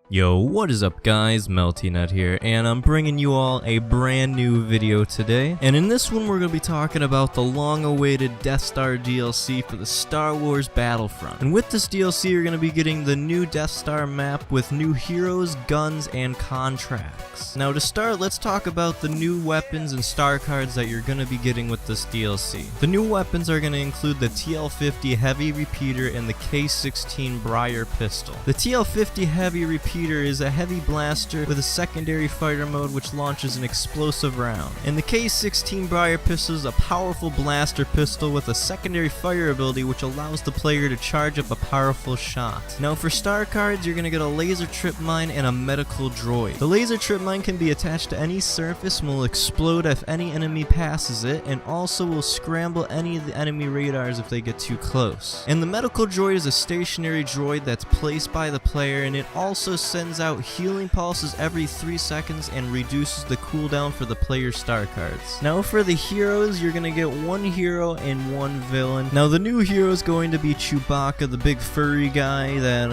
Yo, what is up guys, MeltyNet here, and I'm bringing you all a brand new video today. And in this one we're going to be talking about the long-awaited Death Star DLC for the Star Wars Battlefront. And with this DLC you're going to be getting the new Death Star map with new heroes, guns, and contracts. Now to start, let's talk about the new weapons and star cards that you're going to be getting with this DLC. The new weapons are going to include the TL50 Heavy Repeater and the K16 Briar Pistol. The TL50 Heavy Repeater is a heavy blaster with a secondary fighter mode which launches an explosive round. And the K16 Briar Pistol is a powerful blaster pistol with a secondary fire ability which allows the player to charge up a powerful shot. Now for star cards, you're going to get a laser trip mine and a medical droid. The laser trip mine can be attached to any surface and will explode if any enemy passes it, and also will scramble any of the enemy radars if they get too close. And the medical droid is a stationary droid that's placed by the player, and it also sends out healing pulses every 3 seconds and reduces the cooldown for the player's star cards. Now for the heroes, you're going to get one hero and one villain. Now the new hero is going to be Chewbacca, the big furry guy that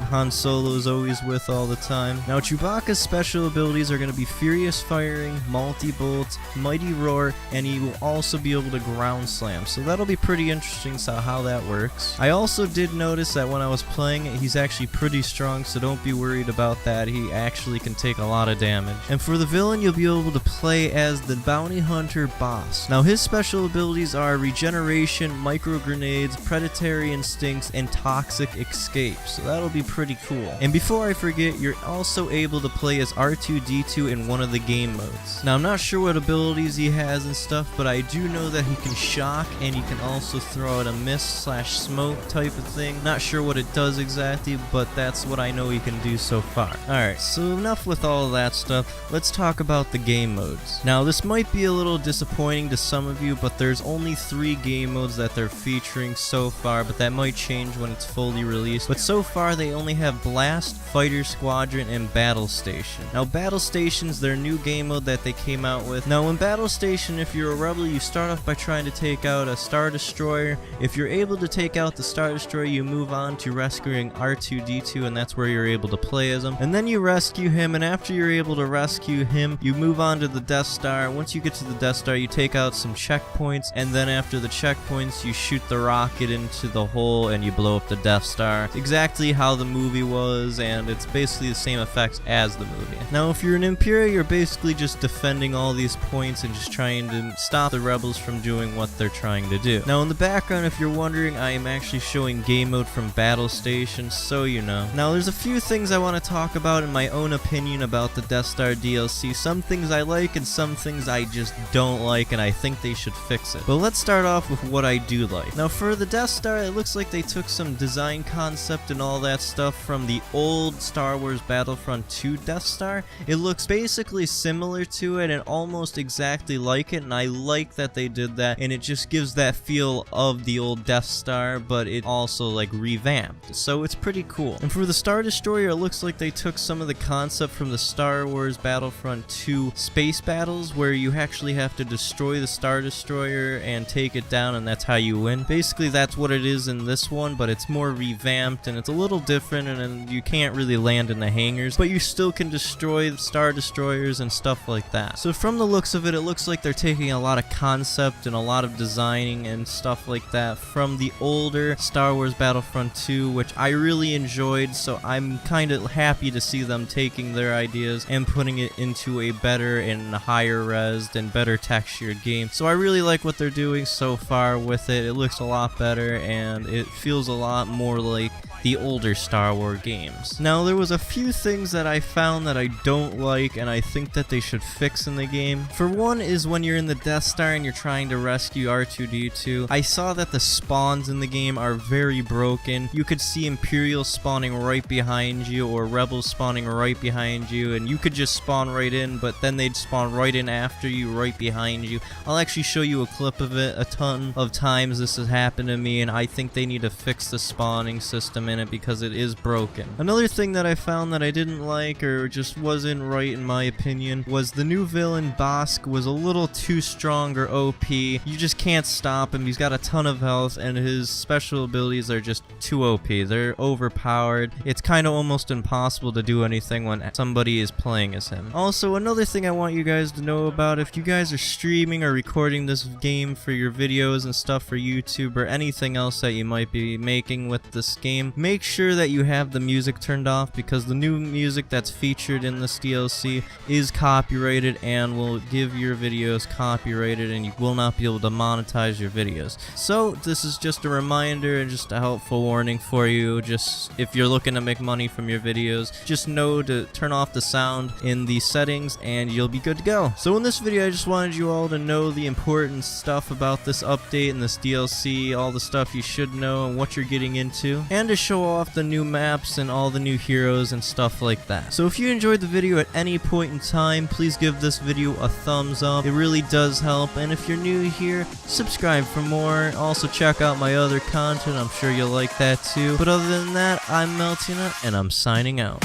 Han Solo is always with all the time. Now Chewbacca's special abilities are going to be Furious Firing, Multi-Bolt, Mighty Roar, and he will also be able to ground slam. So that'll be pretty interesting how that works. I also did notice that when I was playing it, he's actually pretty strong, so don't be worried about that. He actually can take a lot of damage. And for the villain, you'll be able to play as the bounty hunter boss. Now his special abilities are regeneration, micro grenades, predatory instincts, and toxic escape. So that'll be pretty cool. And before I forget, you're also able to play as R2-D2 in one of the game modes. Now I'm not sure what abilities he has and stuff, but I do know that he can shock and he can also throw out a mist/smoke type of thing. Not sure what it does exactly, but that's what I know he can do so far. Alright, so enough with all of that stuff, let's talk about the game modes. Now this might be a little disappointing to some of you, but there's only 3 game modes that they're featuring so far, but that might change when it's fully released. But so far they only have Blast, Fighter Squadron, and Battle Station. Now Battle Station's their new game mode that they came out with. Now in Battle Station, if you're a rebel, you start off by trying to take out a Star Destroyer. If you're able to take out the Star Destroyer, you move on to rescuing R2-D2, and that's where you're able to play as him. And then you rescue him, and after you're able to rescue him, you move on to the Death Star. Once you get to the Death Star, you take out some checkpoints, and then after the checkpoints, you shoot the rocket into the hole and you blow up the Death Star. It's exactly how the movie was, and it's basically the same effects as the movie. Now if you're an Imperial, you're basically just defending all these points and just trying to stop the rebels from doing what they're trying to do. Now in the background, if you're wondering, I am actually showing game mode from Battle Station, so you know. Now there's a few things I want to talk about in my own opinion about the Death Star DLC. Some things I like and some things I just don't like, and I think they should fix it. But let's start off with what I do like. Now for the Death Star, it looks like they took some design concept and all that stuff from the old Star Wars Battlefront 2 Death Star. It looks basically similar to it and almost exactly like it, and I like that they did that, and it just gives that feel of the old Death Star, but it also like revamped, so it's pretty cool. And for the Star Destroyer, it looks like they took some of the concept from the Star Wars Battlefront 2 space battles, where you actually have to destroy the Star Destroyer and take it down, and that's how you win. Basically that's what it is in this one, but it's more revamped and it's a little different, and you can't really land in the hangars, but you still can destroy the Star Destroyers and stuff like that. So from the looks of it, it looks like they're taking a lot of concept and a lot of designing and stuff like that from the older Star Wars Battlefront 2, which I really enjoyed, so I'm kind of happy to see them taking their ideas and putting it into a better and higher res and better textured game. So I really like what they're doing so far with it. It looks a lot better and it feels a lot more like the older Star Wars games. Now there was a few things that I found that I don't like and I think that they should fix in the game. For one is when you're in the Death Star and you're trying to rescue R2-D2, I saw that the spawns in the game are very broken. You could see Imperials spawning right behind you or Rebels spawning right behind you, and you could just spawn right in, but then they'd spawn right in after you, right behind you. I'll actually show you a clip of it. A ton of times this has happened to me, and I think they need to fix the spawning system in it because it is broken. Another thing that I found that I didn't like or just wasn't right in my opinion was the new villain Bosk was a little too strong or OP. You just can't stop him. He's got a ton of health and his special abilities are just too OP. They're overpowered. It's kind of almost impossible to do anything when somebody is playing as him. Also, another thing I want you guys to know about, if you guys are streaming or recording this game for your videos and stuff for YouTube or anything else that you might be making with this game, make sure that you have the music turned off, because the new music that's featured in this DLC is copyrighted and will give your videos copyrighted, and you will not be able to monetize your videos. So this is just a reminder and just a helpful warning for you. Just if you're looking to make money from your videos, just know to turn off the sound in the settings and you'll be good to go. So in this video, I just wanted you all to know the important stuff about this update and this DLC, all the stuff you should know and what you're getting into, and to show off the new maps and all the new heroes and stuff like that. So if you enjoyed the video at any point in time, please give this video a thumbs up. It really does help. And if you're new here, subscribe for more. Also check out my other content. I'm sure you'll like that too. But other than that, I'm MeltyNet and I'm signing out.